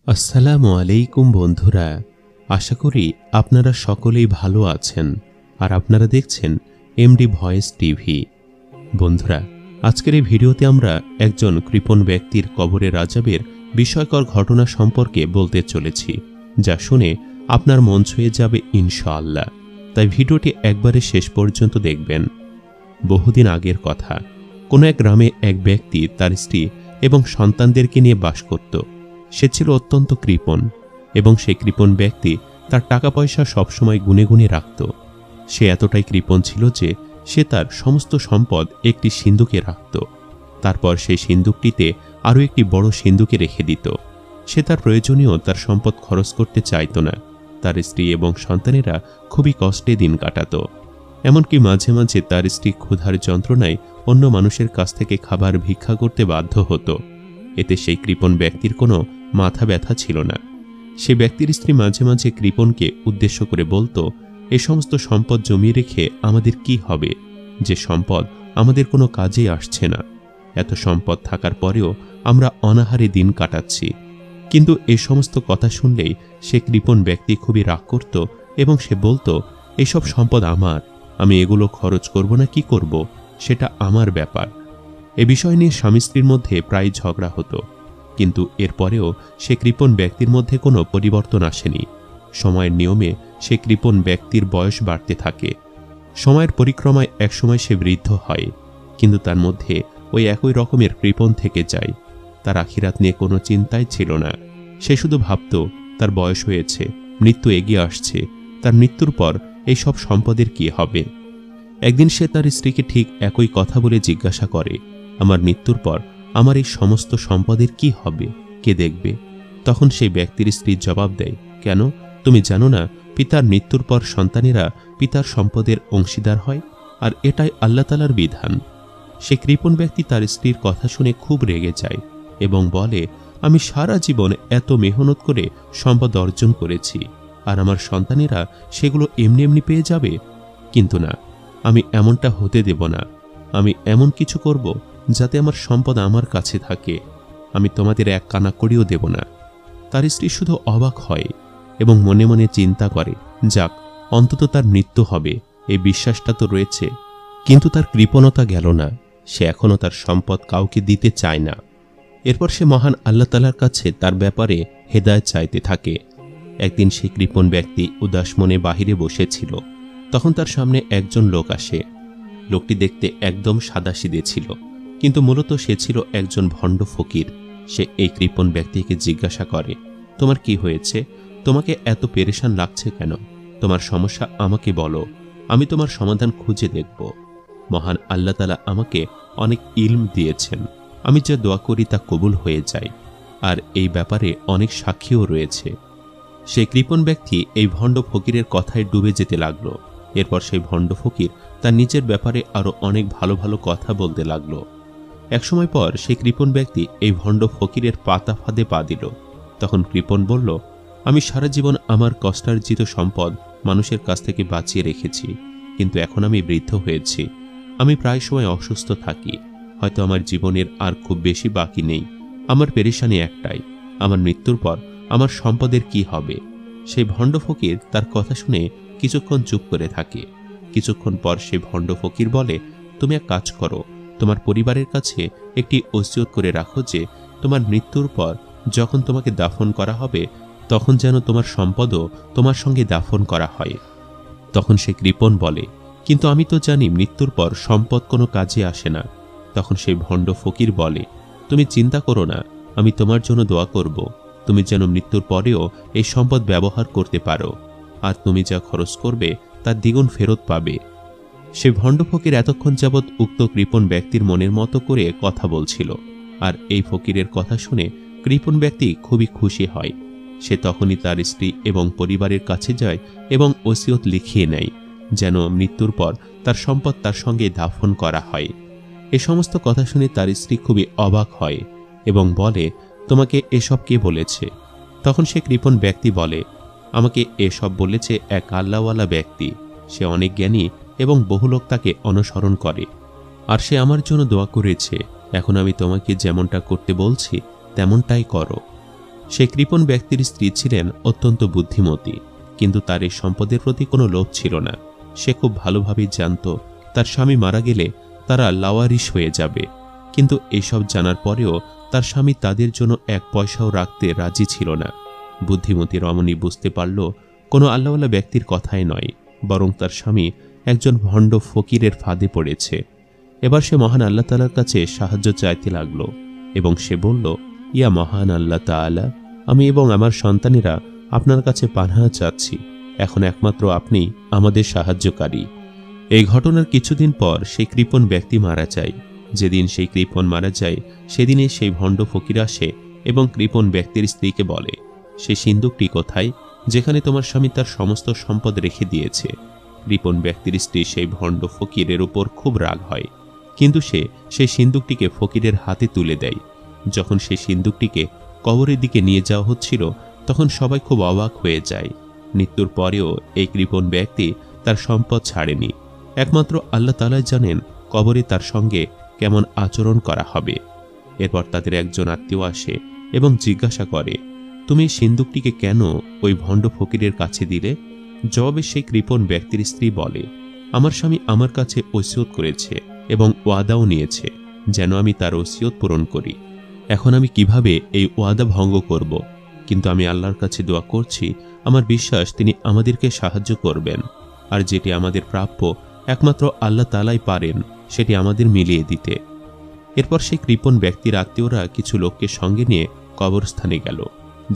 আসসালামু আলাইকুম বন্ধুরা, আশা করি আপনারা সকলেই ভালো আছেন আর আপনারা দেখছেন এমডি ভয়েস টিভি। বন্ধুরা, আজকের এই ভিডিওতে আমরা একজন কৃপণ ব্যক্তির কবরের আযাবের বিস্ময়কর ঘটনা সম্পর্কে বলতে চলেছি, যা শুনে আপনার মন ছুঁয়ে যাবে ইনশাআল্লাহ। তাই ভিডিওটি একবারে শেষ পর্যন্ত দেখবেন। বহুদিন আগের কথা, কোনো এক গ্রামে এক ব্যক্তি তার স্ত্রী এবং সন্তানদেরকে নিয়ে বাস করত। সে ছিল অত্যন্ত কৃপণ এবং সেই কৃপণ ব্যক্তি তার টাকা পয়সা সবসময় গুনে গুনে রাখত। সে এতটাই কৃপণ ছিল যে সে তার সমস্ত সম্পদ একটি সিন্দুকে রাখত। তারপর সেই সিন্দুকটিতে আরও একটি বড় সিন্দুকে রেখে দিত। সে তার প্রয়োজনীয় তার সম্পদ খরচ করতে চাইত না। তার স্ত্রী এবং সন্তানেরা খুবই কষ্টে দিন কাটাত। এমনকি মাঝে মাঝে তার স্ত্রী ক্ষুধার যন্ত্রণায় অন্য মানুষের কাছ থেকে খাবার ভিক্ষা করতে বাধ্য হতো। এতে সেই কৃপণ ব্যক্তির কোনো মাথা ব্যথা ছিল না। সে ব্যক্তির স্ত্রী মাঝে মাঝে কৃপণকে উদ্দেশ্য করে বলতো, এই সমস্ত সম্পদ জমিয়ে রেখে আমাদের কি হবে, যে সম্পদ আমাদের কোনো কাজেই আসছে না। এত সম্পদ থাকার পরেও আমরা অনাহারে দিন কাটাচ্ছি। কিন্তু এই সমস্ত কথা শুনলেই সে কৃপণ ব্যক্তি খুবই রাগ করত এবং সে বলতো, এসব সম্পদ আমার, আমি এগুলো খরচ করব না কি করব, সেটা আমার ব্যাপার। এ বিষয় নিয়ে স্বামী স্ত্রীর মধ্যে প্রায় ঝগড়া হতো, কিন্তু এরপরেও সে কৃপণ ব্যক্তির মধ্যে কোনো পরিবর্তন আসেনি। সময়ের নিয়মে সে কৃপণ ব্যক্তির বয়স বাড়তে থাকে। সময়ের পরিক্রমায় একসময় সে বৃদ্ধ হয়, কিন্তু তার মধ্যে ওই একই রকমের কৃপণ থেকে যায়। তার আখিরাত নিয়ে কোনো চিন্তাই ছিল না। সে শুধু ভাবত, তার বয়স হয়েছে, মৃত্যু এগিয়ে আসছে, তার মৃত্যুর পর এই সব সম্পদের কি হবে। একদিন সে তার স্ত্রীকে ঠিক একই কথা বলে জিজ্ঞাসা করে, আমার মৃত্যুর পর আমার এই সমস্ত সম্পদের কি হবে, কে দেখবে? তখন সেই ব্যক্তির স্ত্রী জবাব দেয়, কেন, তুমি জানো না পিতার মৃত্যুর পর সন্তানেরা পিতার সম্পদের অংশীদার হয়, আর এটাই আল্লাহ তাআলার বিধান। সে কৃপণ ব্যক্তি তার স্ত্রীর কথা শুনে খুব রেগে যায় এবং বলে, আমি সারা জীবন এত মেহনত করে সম্পদ অর্জন করেছি, আর আমার সন্তানেরা সেগুলো এমনি এমনি পেয়ে যাবে? কিন্তু না, আমি এমনটা হতে দেব না। আমি এমন কিছু করব যাতে আমার সম্পদ আমার কাছে থাকে। আমি তোমাদের এক কানা করিও দেব না। তার স্ত্রী শুধু অবাক হয় এবং মনে মনে চিন্তা করে, যাক, অন্তত তার মৃত্যু হবে, এই বিশ্বাসটা তো রয়েছে। কিন্তু তার কৃপণতা গেল না। সে এখনও তার সম্পদ কাউকে দিতে চায় না। এরপর সে মহান আল্লাহ তাআলার কাছে তার ব্যাপারে হেদায়েত চাইতে থাকে। একদিন সেই কৃপণ ব্যক্তি উদাস মনে বাহিরে বসেছিল। তখন তার সামনে একজন লোক আসে। লোকটি দেখতে একদম সাদাসিধে ছিল, কিন্তু মূলত সে ছিল একজন ভণ্ড ফকির। সে এই কৃপণ ব্যক্তিকে জিজ্ঞাসা করে, তোমার কি হয়েছে? তোমাকে এত পেরেশান লাগছে কেন? তোমার সমস্যা আমাকে বলো, আমি তোমার সমাধান খুঁজে দেখব। মহান আল্লাহ তাআলা আমাকে অনেক ইলম দিয়েছেন, আমি যা দোয়া করি তা কবুল হয়ে যায়, আর এই ব্যাপারে অনেক সাক্ষীও রয়েছে। সেই কৃপণ ব্যক্তি এই ভণ্ড ফকিরের কথায় ডুবে যেতে লাগলো। এরপর সেই ভণ্ড ফকির তার নিজের ব্যাপারে আরো অনেক ভালো ভালো কথা বলতে লাগলো। একসময় পর সেই কৃপণ ব্যক্তি এই ভণ্ড ফকিরের পাতা ফাঁদে পা দিল। তখন কৃপণ বলল, আমি সারা জীবন আমার কষ্টার্জিত সম্পদ মানুষের কাছ থেকে বাঁচিয়ে রেখেছি, কিন্তু এখন আমি বৃদ্ধ হয়েছি। আমি প্রায় সময় অসুস্থ থাকি, হয়তো আমার জীবনের আর খুব বেশি বাকি নেই। আমার পেরেশানি একটাই, আমার মৃত্যুর পর আমার সম্পদের কি হবে? সেই ভণ্ড ফকির তার কথা শুনে কিছুক্ষণ চুপ করে থাকে। কিছুক্ষণ পর সেই ভণ্ড ফকির বলে, তুমি এক কাজ করো, তোমার পরিবারের কাছে একটি ওসিয়ত করে রাখো যে তোমার মৃত্যুর পর যখন তোমাকে দাফন করা হবে, তখন যেন তোমার সম্পদও তোমার সঙ্গে দাফন করা হয়। তখন সে কৃপণ বলে, কিন্তু আমি তো জানি মৃত্যুর পর সম্পদ কোনো কাজে আসে না। তখন সেই ভণ্ড ফকির বলে, তুমি চিন্তা করো না, আমি তোমার জন্য দোয়া করব, তুমি যেন মৃত্যুর পরেও এই সম্পদ ব্যবহার করতে পারো, আর তুমি যা খরচ করবে তার দ্বিগুণ ফেরত পাবে। সে ভণ্ড ফকির এতক্ষণ যাবৎ উক্ত কৃপণ ব্যক্তির মনের মতো করে কথা বলছিল, আর এই ফকিরের কথা শুনে কৃপণ ব্যক্তি খুবই খুশি হয়। সে তখনই তার স্ত্রী এবং পরিবারের কাছে যায় এবং ওসিয়ত লিখিয়ে নেয় যেন মৃত্যুর পর তার সম্পদ তার সঙ্গে দাফন করা হয়। এ সমস্ত কথা শুনে তার স্ত্রী খুবই অবাক হয় এবং বলে, তোমাকে এসব কে বলেছে? তখন সে কৃপণ ব্যক্তি বলে, আমাকে এসব বলেছে এক আল্লাহওয়ালা ব্যক্তি। সে অনেক জ্ঞানী এবং বহু লোক তাকে অনুসরণ করে, আর সে আমার জন্য দোয়া করেছে। এখন আমি তোমাকে যেমনটা করতে বলছি তেমনটাই করো। সেই কৃপণ ব্যক্তির স্ত্রী ছিলেন অত্যন্ত বুদ্ধিমতী, কিন্তু তার এই সম্পদের প্রতি কোনো লোভ ছিল না। সে খুব ভালোভাবেই জানত তার স্বামী মারা গেলে তারা লাওয়ারিশ হয়ে যাবে, কিন্তু এসব জানার পরেও তার স্বামী তাদের জন্য এক পয়সাও রাখতে রাজি ছিল না। বুদ্ধিমতী রমণী বুঝতে পারল কোনো আল্লাহওয়ালা ব্যক্তির কথাই নয়, বরং তার স্বামী একজন ভণ্ড ফকিরের ফাঁদে পড়েছে। এবার সে মহান আল্লাহ তাআলার কাছে সাহায্য চাইতে লাগল এবং সে বলল, ইয়া মহান আল্লাহ তাআলা, আমি এবং আমার সন্তানেরা আপনার কাছে পানাহ চাচ্ছি। এখন একমাত্র আপনি আমাদের সাহায্যকারী। এই ঘটনার কিছুদিন পর সেই কৃপণ ব্যক্তি মারা যায়। যেদিন সেই কৃপণ মারা যায় সেদিনে সেই ভণ্ড ফকির আসে এবং কৃপণ ব্যক্তির স্ত্রীকে বলে, সেই সিন্দুকটি কোথায় যেখানে তোমার স্বামী তার সমস্ত সম্পদ রেখে দিয়েছে? কৃপণ ব্যক্তির স্ত্রী সেই ভণ্ড ফকিরের উপর খুব রাগ হয়, কিন্তু সে সেই সিন্দুকটিকে ফকিরের হাতে তুলে দেয়। যখন সেই সিন্দুকটিকে কবরের দিকে নিয়ে যাওয়া হচ্ছিল তখন সবাই খুব অবাক হয়ে যায়। মৃত্যুর পরেও এই কৃপণ ব্যক্তি তার সম্পদ ছাড়েনি। একমাত্র আল্লাহ তাআলাই জানেন কবরে তার সঙ্গে কেমন আচরণ করা হবে। এরপর তাদের একজন আত্মীয় আসে এবং জিজ্ঞাসা করে, তুমি সিন্দুকটিকে কেন ওই ভণ্ড ফকিরের কাছে দিলে? জবাবে সেই কৃপণ ব্যক্তির স্ত্রী বলে, আমার স্বামী আমার কাছে ওসিয়ত করেছে এবং ওয়াদাও নিয়েছে যেন আমি তার ওসিয়ত পূরণ করি। এখন আমি কিভাবে এই ওয়াদা ভঙ্গ করব? কিন্তু আমি আল্লাহর কাছে দোয়া করছি, আমার বিশ্বাস তিনি আমাদেরকে সাহায্য করবেন, আর যেটি আমাদের প্রাপ্য একমাত্র আল্লাহ তাআলাই পারেন সেটি আমাদের মিলিয়ে দিতে। এরপর সেই কৃপণ ব্যক্তির আত্মীয়রা কিছু লোককে সঙ্গে নিয়ে কবরস্থানে গেল,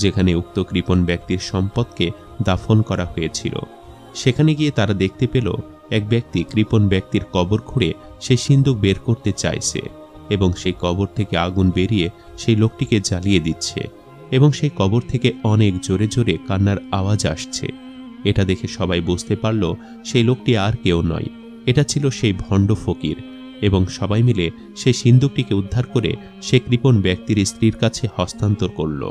যেখানে উক্ত কৃপণ ব্যক্তির সম্পদকে দাফন করা হয়েছিল। সেখানে গিয়ে তারা দেখতে পেল এক ব্যক্তি কৃপণ ব্যক্তির কবর খুঁড়ে সেই সিন্দুক বের করতে চাইছে এবং সেই কবর থেকে আগুন বেরিয়ে সেই লোকটিকে জ্বালিয়ে দিচ্ছে এবং সেই কবর থেকে অনেক জোরে জোরে কান্নার আওয়াজ আসছে। এটা দেখে সবাই বুঝতে পারল সেই লোকটি আর কেউ নয়, এটা ছিল সেই ভণ্ড ফকির, এবং সবাই মিলে সেই সিন্দুকটিকে উদ্ধার করে সে কৃপণ ব্যক্তির স্ত্রীর কাছে হস্তান্তর করল।